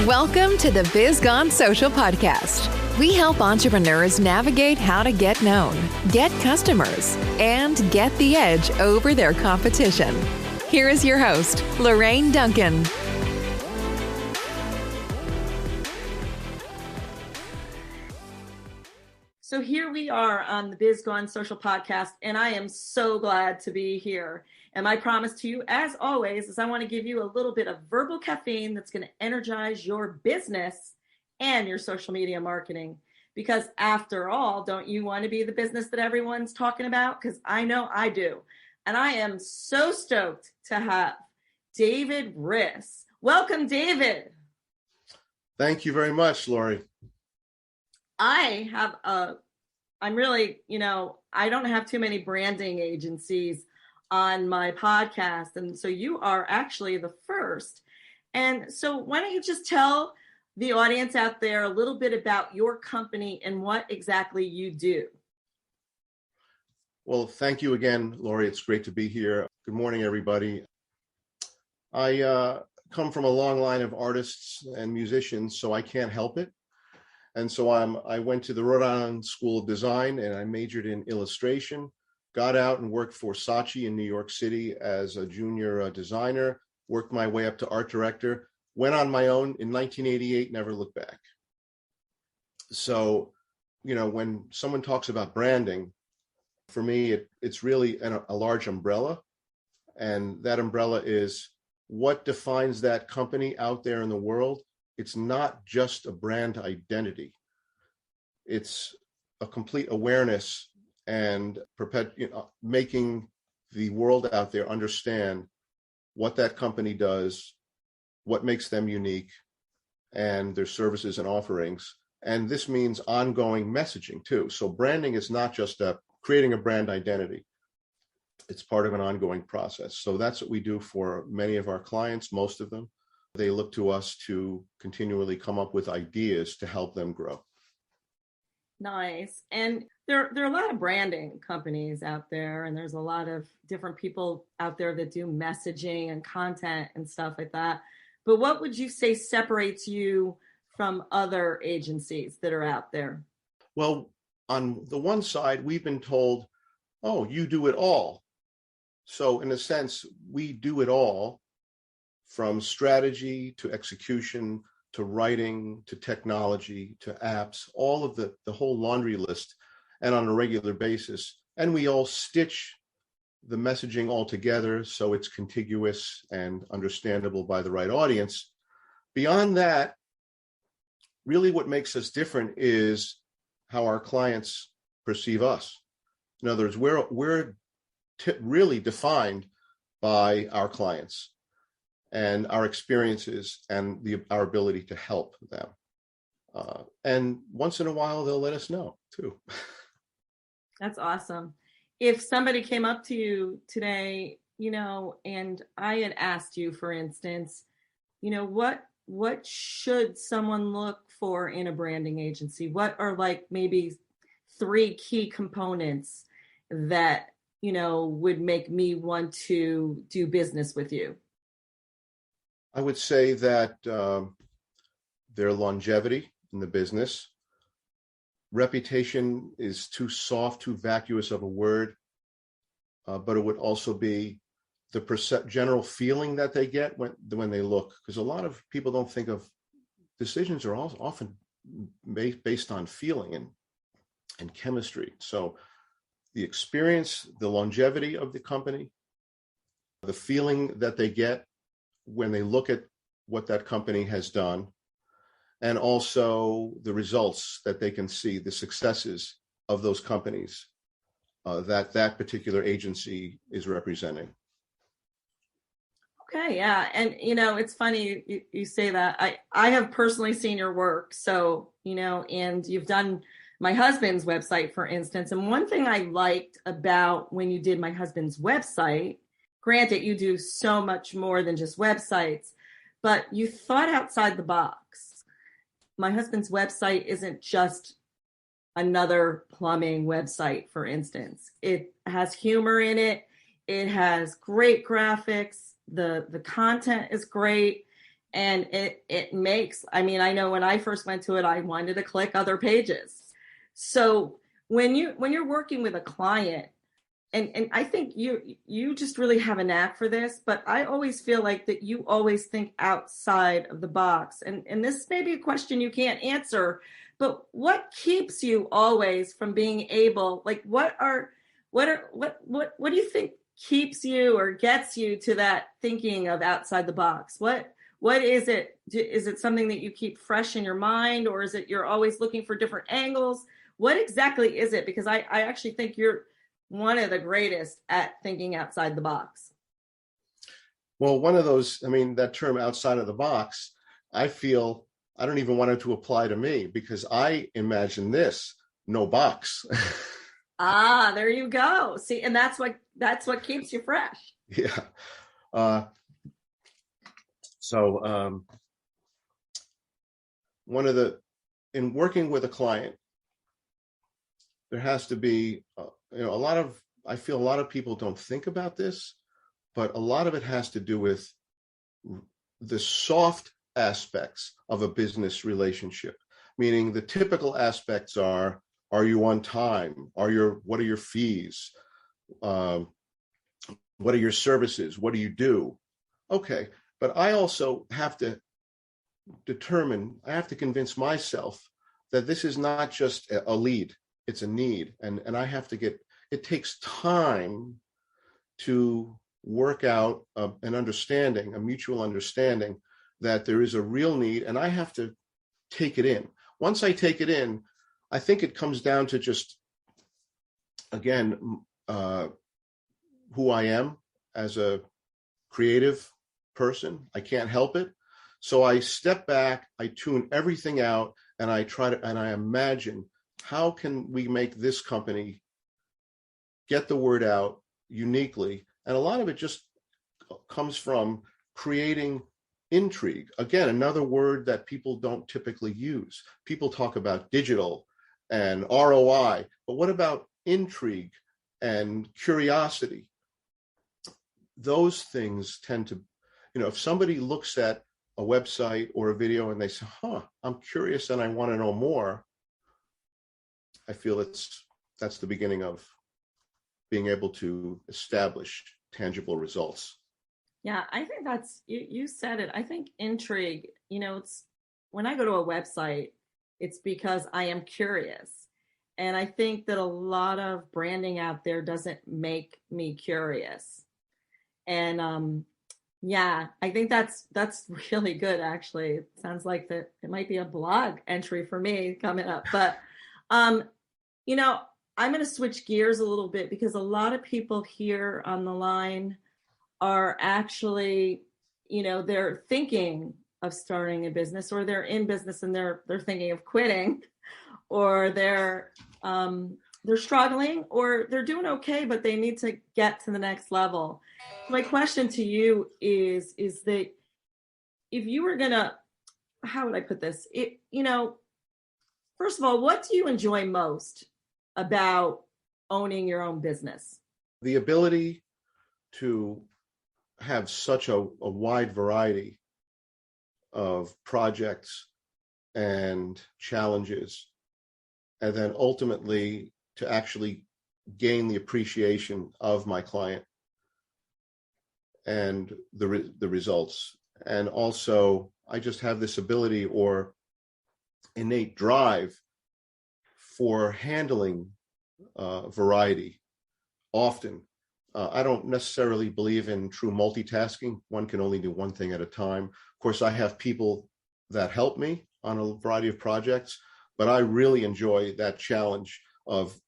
Welcome to the Biz Gone Social podcast. We help entrepreneurs navigate how to get known, get customers, and get the edge over their competition. Here is your host, Lorraine Duncan. So here we are on the Biz Gone Social podcast, and I am so glad to be here. And my promise to you, as always, is I want to give you a little bit of verbal caffeine that's going to energize your business and your social media marketing. Because after all, don't you want to be the business that everyone's talking about? Because I know I do. And I am so stoked to have David Riss. Welcome, David. Thank you very much, Lori. I'm really, I don't have too many branding agencies on my podcast. And so you are actually the first. And so why don't you just tell the audience out there a little bit about your company and what exactly you do? Well, thank you again, Lori. It's great to be here. Good morning, everybody. I come from a long line of artists and musicians, so I can't help it. And so I went to the Rhode Island School of Design and I majored in illustration, got out and worked for Saatchi in New York City as a junior designer, worked my way up to art director, went on my own in 1988, never looked back. So, when someone talks about branding, for me, it's really a large umbrella. And that umbrella is what defines that company out there in the world. It's not just a brand identity. It's a complete awareness and making the world out there understand what that company does, what makes them unique, and their services and offerings. And this means ongoing messaging too. So branding is not just creating a brand identity. It's part of an ongoing process. So that's what we do for many of our clients, most of them. They look to us to continually come up with ideas to help them grow. Nice. And there are a lot of branding companies out there, and there's a lot of different people out there that do messaging and content and stuff like that. But what would you say separates you from other agencies that are out there? Well, on the one side, we've been told, oh, you do it all. So in a sense, we do it all, from strategy to execution to writing to technology to apps, all of the whole laundry list, and on a regular basis. And we all stitch the messaging all together so it's contiguous and understandable by the right audience. Beyond that, really what makes us different is how our clients perceive us. In other words, we're really defined by our clients and our experiences and our ability to help them. And once in a while, they'll let us know too. That's awesome. If somebody came up to you today, and I had asked you, for instance, what should someone look for in a branding agency? What are maybe 3 key components that, would make me want to do business with you? I would say that their longevity in the business. Reputation is too soft, too vacuous of a word, but it would also be the general feeling that they get when they look, because a lot of people don't think of decisions are often based on feeling and chemistry. So the experience, the longevity of the company, the feeling that they get when they look at what that company has done, and also the results that they can see, the successes of those companies that particular agency is representing. Okay, yeah. And, it's funny you say that. I have personally seen your work. So, and you've done my husband's website, for instance. And one thing I liked about when you did my husband's website, granted, you do so much more than just websites, but you thought outside the box. My husband's website isn't just another plumbing website, for instance. It has humor in it. It has great graphics. The content is great. And it makes, I mean, I know when I first went to it, I wanted to click other pages. So when you're working with a client, and I think you just really have a knack for this, but I always feel like that you always think outside of the box. And this may be a question you can't answer, but what keeps you always from being able, like what do you think keeps you or gets you to that thinking of outside the box? What is it? Is it something that you keep fresh in your mind, or is it you're always looking for different angles? What exactly is it? Because I actually think you're one of the greatest at thinking outside the box. Well, one of those, I mean, that term outside of the box, I feel I don't even want it to apply to me because I imagine this, no box. Ah, there you go. See, and that's what keeps you fresh. Yeah. So in working with a client, there has to be, I feel a lot of people don't think about this, but a lot of it has to do with the soft aspects of a business relationship, meaning the typical aspects are you on time? What are your fees? What are your services? What do you do? Okay. But I also have to convince myself that this is not just a lead, it's a need. And I have to it takes time to work out an understanding, a mutual understanding that there is a real need, and I have to take it in. Once I take it in, I think it comes down to just, again, who I am as a creative person. I can't help it. So I step back, I tune everything out, and I imagine how can we make this company get the word out uniquely. And a lot of it just comes from creating intrigue. Again, another word that people don't typically use. People talk about digital and ROI, but what about intrigue and curiosity? Those things tend to, if somebody looks at a website or a video and they say, I'm curious and I want to know more, I feel that's the beginning of being able to establish tangible results. Yeah, I think that's, you said it. I think intrigue, it's when I go to a website, it's because I am curious. And I think that a lot of branding out there doesn't make me curious. And yeah, I think that's really good, actually. It sounds like that it might be a blog entry for me coming up. But, I'm going to switch gears a little bit because a lot of people here on the line are actually, they're thinking of starting a business, or they're in business and they're thinking of quitting, or they're struggling, or they're doing okay, but they need to get to the next level. My question to you is that if you were gonna, how would I put this? First of all, what do you enjoy most about owning your own business? The ability to have such a wide variety of projects and challenges, and then ultimately to actually gain the appreciation of my client and the results. And also, I just have this ability or innate drive for handling variety often. I don't necessarily believe in true multitasking. One can only do one thing at a time. Of course, I have people that help me on a variety of projects, but I really enjoy that challenge of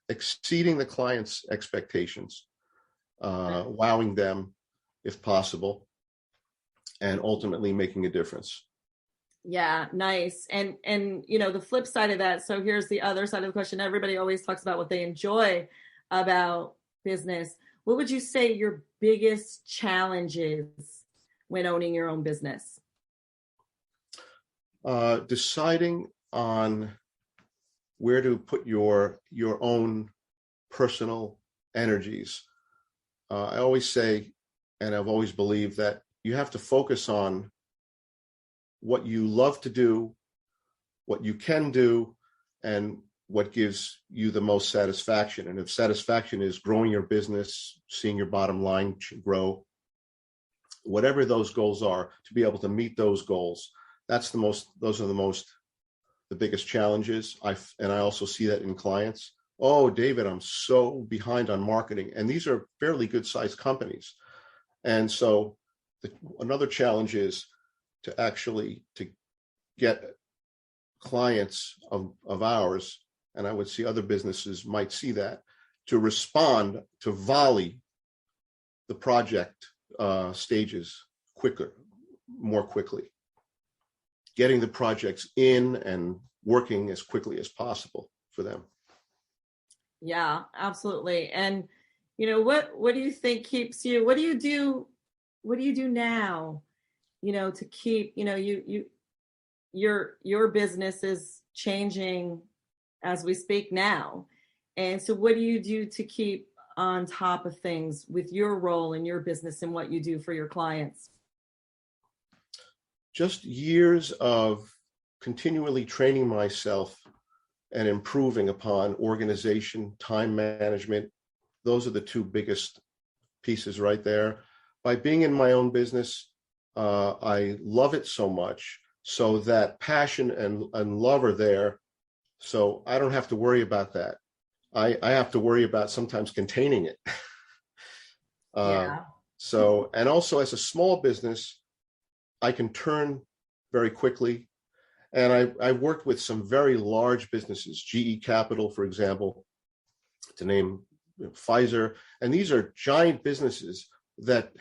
exceeding the client's expectations, wowing them if possible, and ultimately making a difference. Yeah, nice. And the flip side of that, so here's the other side of the question. Everybody always talks about what they enjoy about business. What would you say your biggest challenge is when owning your own business? Deciding on where to put your own personal energies. I always say, and I've always believed, that you have to focus on what you love to do, what you can do, and what gives you the most satisfaction. And if satisfaction is growing your business, seeing your bottom line grow, whatever those goals are, to be able to meet those goals, those are the biggest challenges. I also see that in clients. Oh, David, I'm so behind on marketing. And these are fairly good sized companies. And so another challenge is to get clients of ours, and I would see other businesses might see that, to respond, to volley the project stages more quickly, getting the projects in and working as quickly as possible for them. Yeah, absolutely. And what do you think keeps you? What do you do now? To keep your business is changing as we speak now. And so what do you do to keep on top of things with your role in your business and what you do for your clients? Just years of continually training myself and improving upon organization, time management. Those are the two biggest pieces right there. By being in my own business, I love it so much, so that passion and love are there. So I don't have to worry about that. I have to worry about sometimes containing it. So, and also as a small business, I can turn very quickly. And I worked with some very large businesses, GE Capital, for example, to name Pfizer. And these are giant businesses that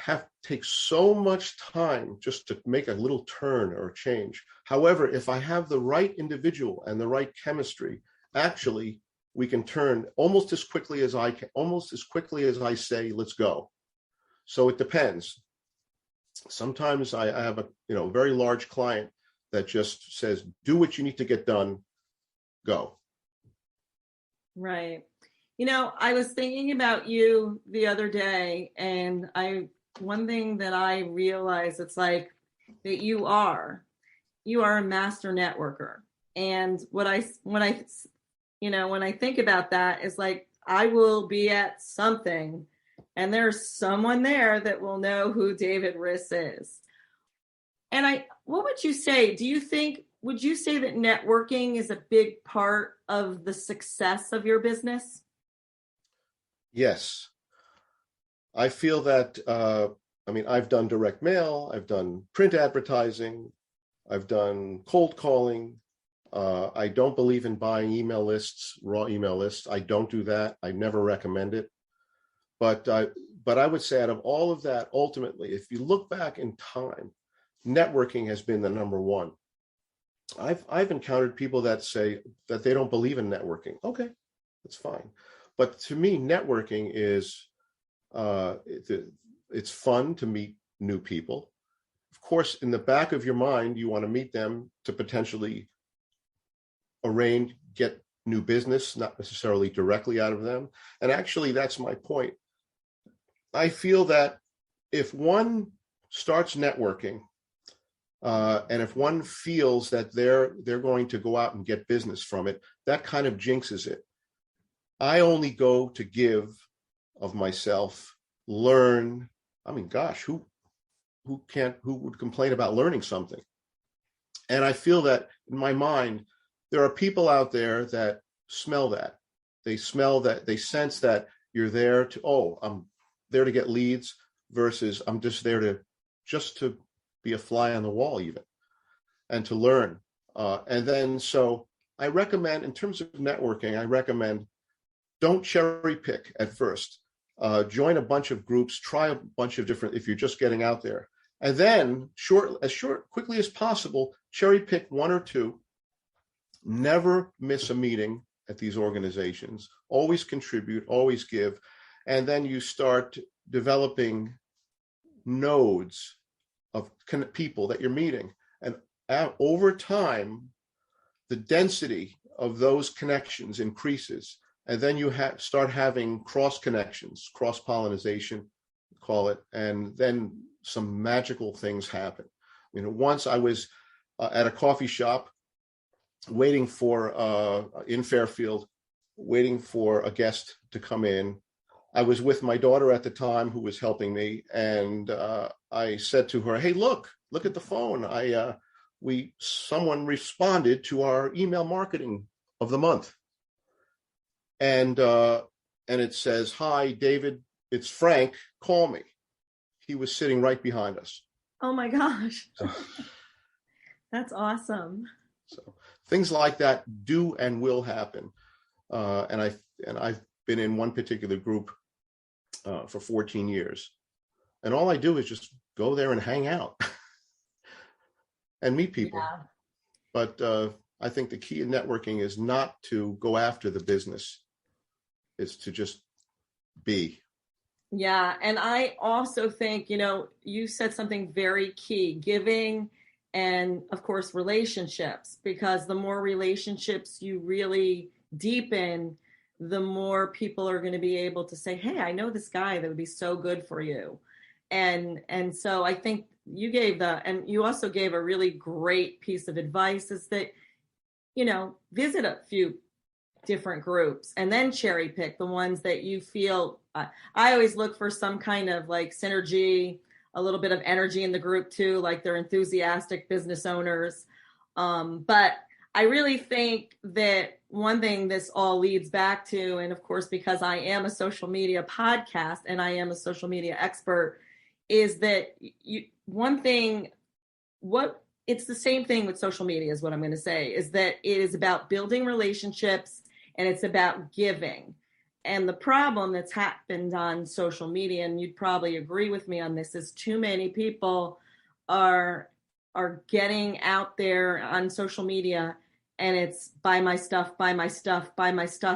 take so much time just to make a little turn or change. However, if I have the right individual and the right chemistry, actually, we can turn almost as quickly as I say, let's go. So it depends. Sometimes I have a very large client that just says, do what you need to get done, go. Right. I was thinking about you the other day, and one thing that I realized, it's like that you are a master networker. And when I think about that, is like, I will be at something and there's someone there that will know who David Riss is. And what would you say? Would you say that networking is a big part of the success of your business? Yes. I feel that, I've done direct mail, I've done print advertising, I've done cold calling. I don't believe in buying email lists, raw email lists. I don't do that. I never recommend it. But I would say out of all of that, ultimately, if you look back in time, networking has been the number one. I've encountered people that say that they don't believe in networking. Okay, that's fine. But to me, networking is, it's fun to meet new people. Of course, in the back of your mind, you want to meet them to potentially get new business, not necessarily directly out of them. And actually, that's my point. I feel that if one starts networking, and if one feels that they're going to go out and get business from it, that kind of jinxes it. I only go to give of myself, learn. Who would complain about learning something? And I feel that in my mind, there are people out there that smell that. They smell that, they sense that you're there I'm there to get leads versus I'm just there to be a fly on the wall even, and to learn. And then, so I recommend, in terms of networking, don't cherry pick at first. Join a bunch of groups, try a bunch of different, if you're just getting out there. And then quickly as possible, cherry pick one or two. Never miss a meeting at these organizations. Always contribute, always give. And then you start developing nodes of people that you're meeting. And over time, the density of those connections increases. And then you start having cross connections, cross pollination, call it. And then some magical things happen. Once I was at a coffee shop waiting for, in Fairfield, waiting for a guest to come in. I was with my daughter at the time who was helping me. And I said to her, hey, look at the phone. Someone responded to our email marketing of the month. And it says, hi, David, it's Frank, call me. He was sitting right behind us. Oh my gosh. That's awesome. So things like that do and will happen. And I've been in one particular group for 14 years. And all I do is just go there and hang out and meet people. Yeah. But I think the key in networking is not to go after the business. It's to just be. Yeah. And I also think, you said something very key, giving and of course, relationships, because the more relationships you really deepen, the more people are going to be able to say, hey, I know this guy that would be so good for you. And so I think you gave and you also gave a really great piece of advice is that, visit a few different groups and then cherry pick the ones that you feel. I always look for some kind of like synergy, a little bit of energy in the group too, like they're enthusiastic business owners. But I really think that one thing this all leads back to, and of course, because I am a social media podcast and I am a social media expert, is that it's the same thing with social media is what I'm going to say, is that it is about building relationships and it's about giving. And the problem that's happened on social media, and you'd probably agree with me on this, is too many people are getting out there on social media and it's buy my stuff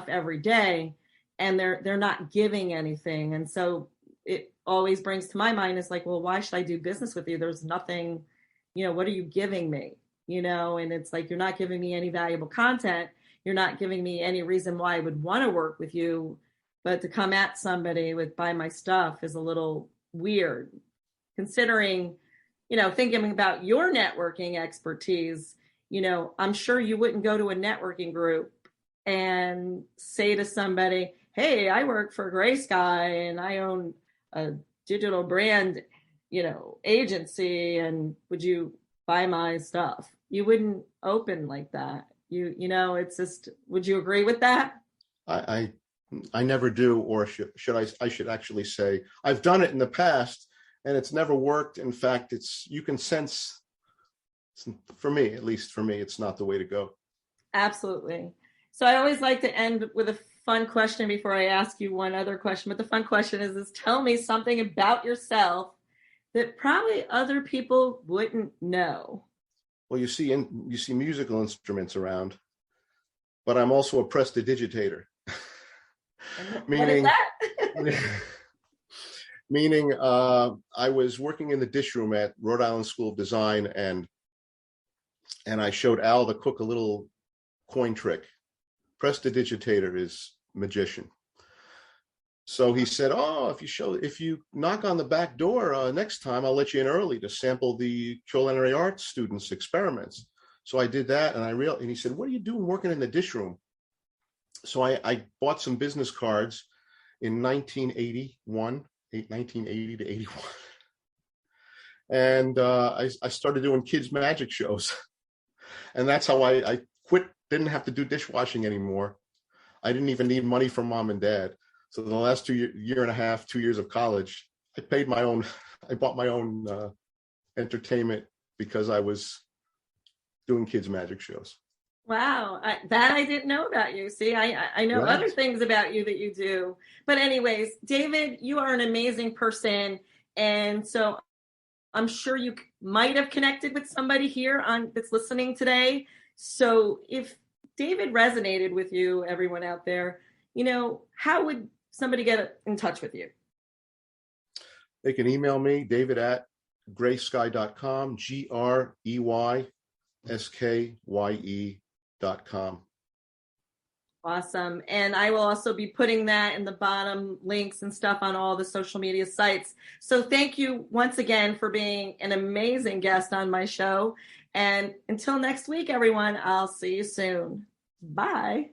every day. And they're not giving anything. And so it always brings to my mind is like, well, why should I do business with you? There's nothing, what are you giving me? And it's like, you're not giving me any valuable content. You're not giving me any reason why I would want to work with you, but to come at somebody with buy my stuff is a little weird considering, thinking about your networking expertise. I'm sure you wouldn't go to a networking group and say to somebody, hey, I work for Gray Sky and I own a digital brand, agency, and would you buy my stuff? You wouldn't open like that. It's just, would you agree with that? I never do, or I should actually say, I've done it in the past and it's never worked. In fact, you can sense, for me, at least for me, it's not the way to go. Absolutely. So I always like to end with a fun question before I ask you one other question. But the fun question is tell me something about yourself that probably other people wouldn't know. Well, you see musical instruments around, but I'm also a prestidigitator. Meaning, what is that? Meaning, I was working in the dish room at Rhode Island School of Design, and I showed Al the cook a little coin trick. Prestidigitator is magician. So he said, "Oh, if you knock on the back door next time, I'll let you in early to sample the culinary arts students' experiments." So I did that, and he said, "What are you doing working in the dish room?" So I bought some business cards in 1980 to 81, and I started doing kids' magic shows, and that's how I quit. Didn't have to do dishwashing anymore. I didn't even need money from mom and dad. So the last 2 years of college, I bought my own entertainment because I was doing kids' magic shows. Wow, that I didn't know about you. See, I know Right. Other things about you that you do. But anyways, David, you are an amazing person. And so I'm sure you might have connected with somebody here that's listening today. So if David resonated with you, everyone out there, how would somebody get in touch with you? They can email me, david@greysky.com, GREYSKYE.com. Awesome. And I will also be putting that in the bottom links and stuff on all the social media sites. So thank you once again for being an amazing guest on my show. And until next week, everyone, I'll see you soon. Bye.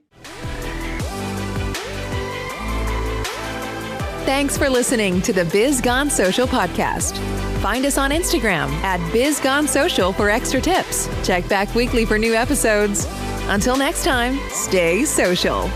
Thanks for listening to the Biz Gone Social podcast. Find us on Instagram at Biz Gone Social for extra tips. Check back weekly for new episodes. Until next time, stay social.